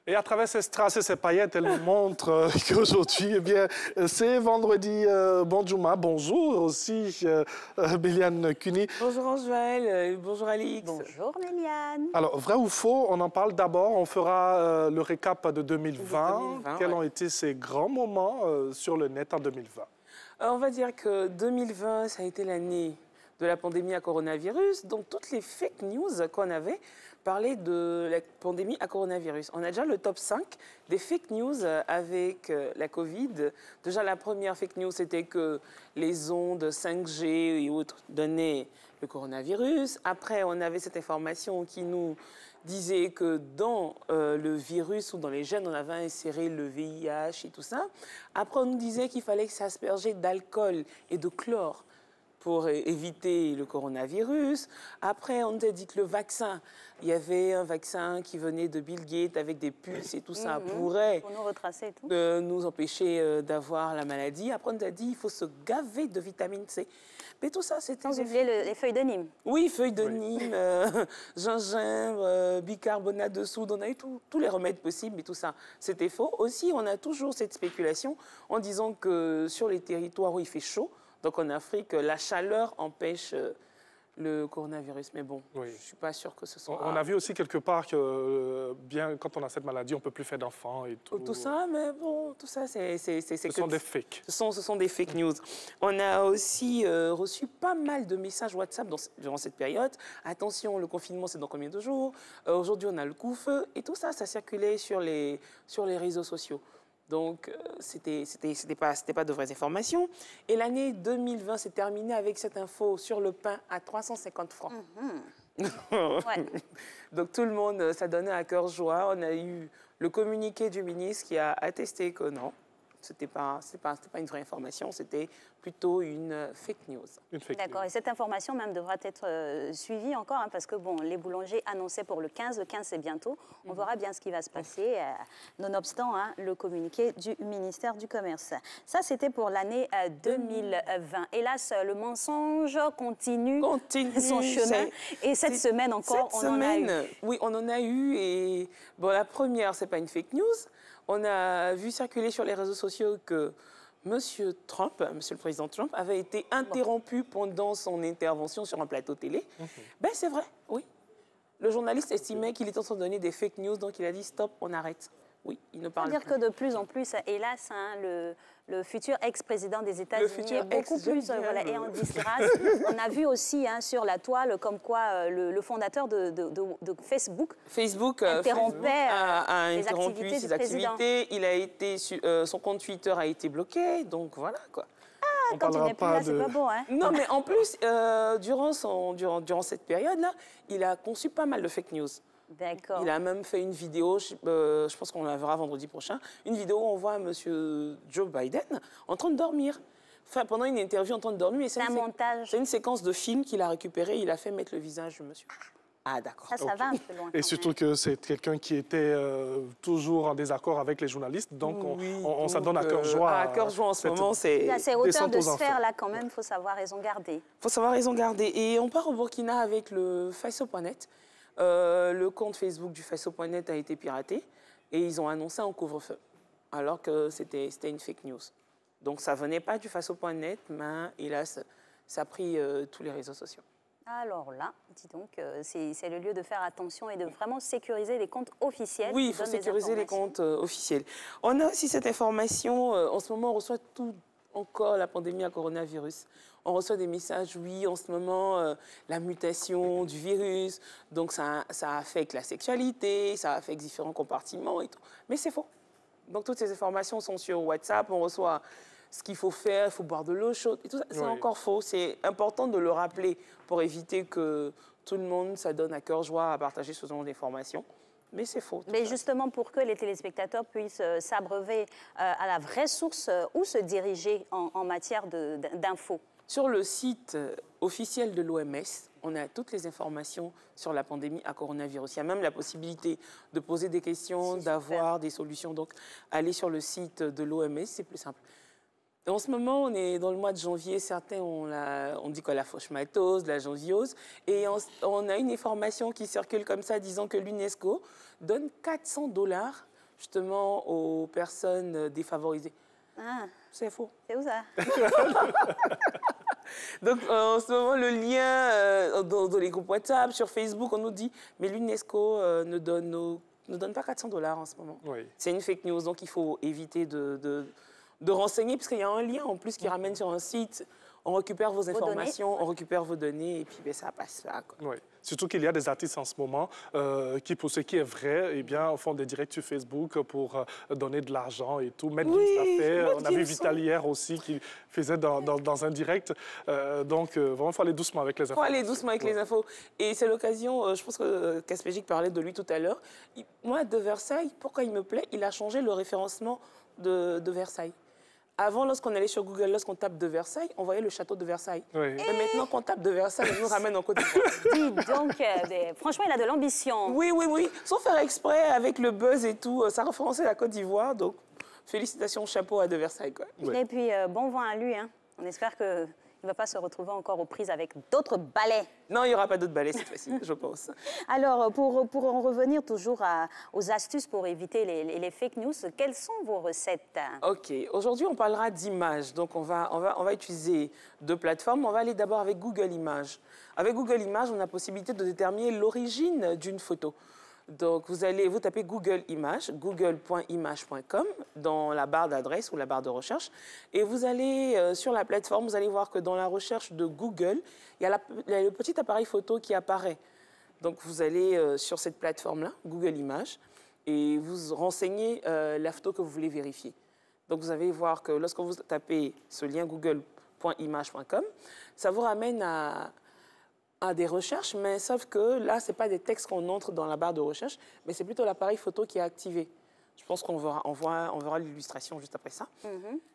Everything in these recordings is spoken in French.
Et à travers ces strass et ces paillettes, elle nous montre qu'aujourd'hui, eh bien, c'est vendredi. Bon Juma, bonjour aussi, Méliane Cuny. Bonjour Angèle, bonjour Alix. Bonjour Méliane. Alors, vrai ou faux, on en parle d'abord. On fera le récap de 2020. Quels ont été ces grands moments sur le net en 2020? On va dire que 2020, ça a été l'année de la pandémie à coronavirus. Donc, toutes les fake news qu'on avait parlaient de la pandémie à coronavirus. On a déjà le top 5 des fake news avec la Covid. Déjà, la première fake news, c'était que les ondes 5G et autres donnaient le coronavirus. Après, on avait cette information qui nous disait que dans le virus ou dans les gènes, on avait inséré le VIH et tout ça. Après, on nous disait qu'il fallait s'asperger d'alcool et de chlore pour éviter le coronavirus. Après, on nous a dit que le vaccin, il y avait un vaccin qui venait de Bill Gates avec des puces et tout ça pourrait pour nous retracer et tout. Nous empêcher d'avoir la maladie. Après, on nous a dit qu'il faut se gaver de vitamine C. Mais tout ça, c'était... Sans oublier les feuilles de Nîmes. Oui, feuilles de Nîmes, gingembre, bicarbonate de soude, on a eu tous les remèdes possibles, mais tout ça, c'était faux. Aussi, on a toujours cette spéculation en disant que sur les territoires où il fait chaud, donc en Afrique, la chaleur empêche le coronavirus. Mais bon, je ne suis pas sûre que ce soit... On a vu aussi quelque part que bien quand on a cette maladie, on ne peut plus faire d'enfants et tout. Tout ça, mais bon, tout ça, c'est... Ce sont des fakes. Ce sont des fake news. On a aussi reçu pas mal de messages WhatsApp durant cette période. Attention, le confinement, c'est dans combien de jours? Aujourd'hui, on a le couvre-feu. Et tout ça, ça circulait sur les réseaux sociaux. Donc, c'était pas de vraies informations. Et l'année 2020 s'est terminée avec cette info sur le pain à 350 francs. Ouais. Donc, tout le monde, ça donnait à cœur joie. On a eu le communiqué du ministre qui a attesté que non, c'était pas une vraie information, c'était plutôt une fake news. D'accord, et cette information même devra être suivie encore, hein, parce que bon, les boulangers annonçaient pour le 15 c'est bientôt, on verra bien ce qui va se passer, nonobstant le communiqué du ministère du Commerce. Ça, c'était pour l'année 2020. Hélas, le mensonge continue son chemin, et cette semaine encore, on en a eu. Oui, on en a eu, et bon, la première, c'est pas une fake news. On a vu circuler sur les réseaux sociaux que Monsieur le président Trump, avait été interrompu pendant son intervention sur un plateau télé. Ben, c'est vrai, oui. Le journaliste estimait qu'il était en train de donner des fake news, donc il a dit stop, on arrête. Oui, il ne parle plus. C'est-à-dire que de plus en plus, hélas, le futur ex-président des États-Unis est beaucoup plus et en disgrâce. On a vu aussi sur la toile comme quoi le fondateur de Facebook interrompait ses activités. Il a été, son compte Twitter a été bloqué, donc voilà quoi. Ah, quand il n'est plus là, c'est pas beau, hein? Non, mais en plus, durant cette période-là, il a conçu pas mal de fake news. D'accord. Il a même fait une vidéo, je pense qu'on la verra vendredi prochain, une vidéo où on voit M. Joe Biden en train de dormir. Enfin, pendant une interview en train de dormir. C'est un montage. C'est une séquence de film qu'il a récupéré. Il a fait mettre le visage du monsieur. Ah, d'accord. Ça va un peu loin. Et surtout que c'est quelqu'un qui était toujours en désaccord avec les journalistes. Donc, on s'en donne à cœur joie. À cœur joie en ce moment, c'est... À ces hauteurs de sphère-là, quand même, il faut savoir raison garder. Il faut savoir raison garder. Et on part au Burkina avec le Faiso.net. Le compte Facebook du Faiso.net a été piraté et ils ont annoncé un couvre-feu, alors que c'était une fake news. Donc, ça ne venait pas du Faiso.net, mais hélas, ça a pris tous les réseaux sociaux. Alors là, dis donc, c'est le lieu de faire attention et de vraiment sécuriser les comptes officiels. Oui, il faut sécuriser les comptes officiels. On a aussi cette information, en ce moment, on reçoit encore la pandémie à coronavirus. On reçoit des messages, oui, en ce moment, la mutation du virus, donc ça affecte la sexualité, ça affecte différents compartiments et tout. Mais c'est faux. Donc toutes ces informations sont sur WhatsApp, on reçoit ce qu'il faut faire, il faut boire de l'eau chaude et tout ça. C'est encore faux. C'est important de le rappeler pour éviter que tout le monde s'adonne à cœur joie à partager ce genre d'informations. Mais c'est faux. Mais justement, pour que les téléspectateurs puissent s'abreuver à la vraie source, où se diriger en matière d'infos? Sur le site officiel de l'OMS, on a toutes les informations sur la pandémie à coronavirus. Il y a même la possibilité de poser des questions, d'avoir des solutions. Donc, aller sur le site de l'OMS, c'est plus simple. Et en ce moment, on est dans le mois de janvier. Certains on dit qu'on a la fauchematose, la janviose. Et on a une information qui circule comme ça, disant que l'UNESCO donne 400 $ justement aux personnes défavorisées. Ah, C'est faux. c'est où ça? Donc, en ce moment, le lien dans les groupes WhatsApp, sur Facebook, on nous dit, mais l'UNESCO ne donne pas 400 $ en ce moment. Oui. C'est une fake news, donc il faut éviter de renseigner, parce qu'il y a un lien en plus qui ramène sur un site. On récupère vos informations, on récupère vos données, et puis ben, ça passe là. Quoi. Oui. Surtout qu'il y a des artistes en ce moment qui, pour ce qui est vrai, eh bien, font des directs sur Facebook pour donner de l'argent et tout. Mettre Oui, ça fait. On a vu Gilson. Vital hier aussi qui faisait dans un direct. Donc, vraiment, il faut aller doucement avec les Il faut infos. aller doucement avec les infos. Et c'est l'occasion, je pense que Kaspégic parlait de lui tout à l'heure. Moi, de Versailles, pourquoi il me plaît? Il a changé le référencement de Versailles. Avant, lorsqu'on allait sur Google, lorsqu'on tape de Versailles, on voyait le château de Versailles. Oui. Mais maintenant qu'on tape de Versailles, on nous ramène en Côte d'Ivoire. Dis donc, franchement, il a de l'ambition. Oui, oui, oui. Sans faire exprès, avec le buzz et tout, ça référençait la Côte d'Ivoire. Donc, félicitations, chapeau à de Versailles. Quoi. Oui. Et puis, bon vent à lui. Hein. On espère qu'il ne va pas se retrouver encore aux prises avec d'autres balais. Non, il n'y aura pas d'autres balais cette fois-ci, je pense. Alors, pour en revenir toujours aux astuces pour éviter les fake news, quelles sont vos recettes? OK. Aujourd'hui, on parlera d'images. Donc, on va utiliser deux plateformes. On va aller d'abord avec Google Images. Avec Google Images, on a la possibilité de déterminer l'origine d'une photo. Donc, vous tapez Google Images, google.image.com, dans la barre d'adresse ou la barre de recherche. Et vous allez sur la plateforme, vous allez voir que dans la recherche de Google, il y a le petit appareil photo qui apparaît. Donc, vous allez sur cette plateforme-là, Google Images, et vous renseignez la photo que vous voulez vérifier. Donc, vous allez voir que lorsque vous tapez ce lien google.image.com, ça vous ramène à des recherches, mais sauf que là, ce n'est pas des textes qu'on entre dans la barre de recherche, mais c'est plutôt l'appareil photo qui est activé. Je pense qu'on verra l'illustration juste après ça.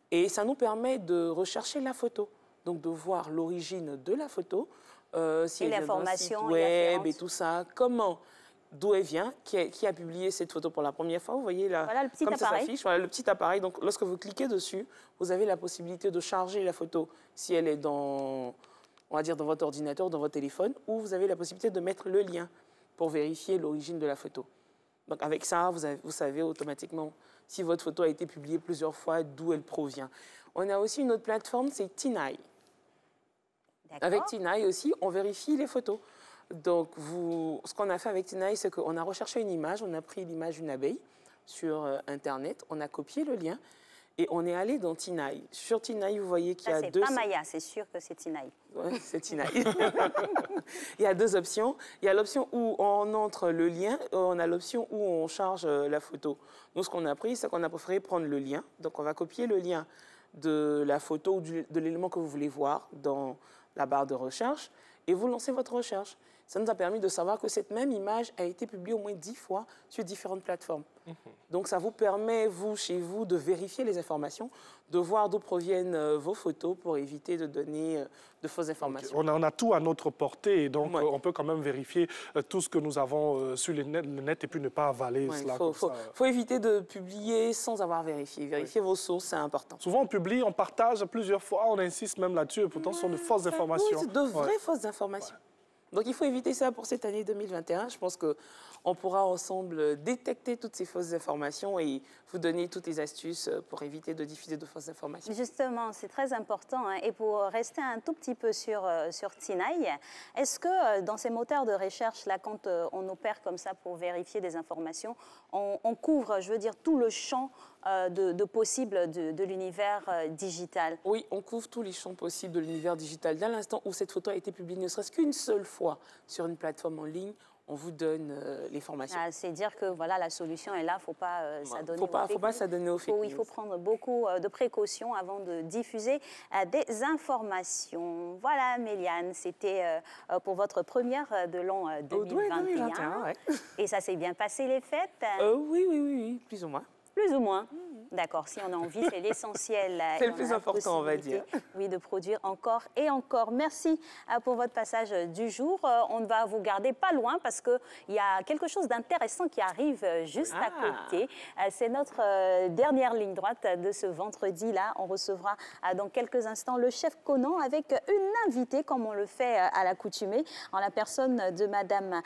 Et ça nous permet de rechercher la photo, donc de voir l'origine de la photo, si Et elle vient d'un l'information site web afférente. et tout ça, d'où elle vient, qui a publié cette photo pour la première fois. Vous voyez là, Voilà le petit comme ça appareil. s'affiche, voilà le petit appareil. Donc, lorsque vous cliquez dessus, vous avez la possibilité de charger la photo si elle est dans votre ordinateur, dans votre téléphone, ou vous avez la possibilité de mettre le lien pour vérifier l'origine de la photo. Donc, avec ça, vous savez automatiquement si votre photo a été publiée plusieurs fois, d'où elle provient. On a aussi une autre plateforme, c'est Tinai. Avec Tinai aussi, on vérifie les photos. Donc, ce qu'on a fait avec Tinai, c'est qu'on a recherché une image, on a pris l'image d'une abeille sur Internet, on a copié le lien et on est allé dans Tinai. Sur Tinai, vous voyez qu'il y a deux... C'est pas Maya, c'est sûr que c'est Tinai. Oui, c'est Tinai. Il y a deux options. Il y a l'option où on entre le lien, on a l'option où on charge la photo. Nous, ce qu'on a pris, c'est qu'on a préféré prendre le lien. Donc, on va copier le lien de la photo ou de l'élément que vous voulez voir dans la barre de recherche et vous lancez votre recherche. Ça nous a permis de savoir que cette même image a été publiée au moins 10 fois sur différentes plateformes. Donc, ça vous permet, vous, chez vous, de vérifier les informations, de voir d'où proviennent vos photos pour éviter de donner de fausses informations. On a tout à notre portée, et donc Ouais. on peut quand même vérifier tout ce que nous avons sur le net et puis ne pas avaler Ouais, cela. il faut éviter de publier sans avoir vérifié. Vérifier vos sources, c'est important. Souvent, on publie, on partage plusieurs fois, on insiste même là-dessus, et pourtant, ce sont de fausses informations. Oui, c'est de vraies fausses informations. Donc, il faut éviter ça pour cette année 2021. Je pense qu'on pourra ensemble détecter toutes ces fausses informations et vous donner toutes les astuces pour éviter de diffuser de fausses informations. Justement, c'est très important. Hein. Et pour rester un tout petit peu sur Tinai, est-ce que dans ces moteurs de recherche, là, quand on opère comme ça pour vérifier des informations, on couvre, je veux dire, tout le champ de possibles de l'univers digital? Oui, on couvre tous les champs possibles de l'univers digital. Dès l'instant où cette photo a été publiée, ne serait-ce qu'une seule fois sur une plateforme en ligne, on vous donne les formations. C'est dire que voilà, la solution est là, il ne faut pas s'adonner Faut pas s'adonner aux fake news. Il faut prendre beaucoup de précautions avant de diffuser des informations. Voilà, Méliane, c'était pour votre première de l'an 2021. Ouais. Et ça s'est bien passé, les fêtes? Oui, plus ou moins. Plus ou moins. D'accord, si on a envie, c'est l'essentiel. C'est le plus important, on va dire. Oui, de produire encore et encore. Merci pour votre passage du jour. On va vous garder pas loin parce qu'il y a quelque chose d'intéressant qui arrive juste à côté. C'est notre dernière ligne droite de ce vendredi-là. On recevra dans quelques instants le chef Conan avec une invitée, comme on le fait à l'accoutumée, en la personne de Madame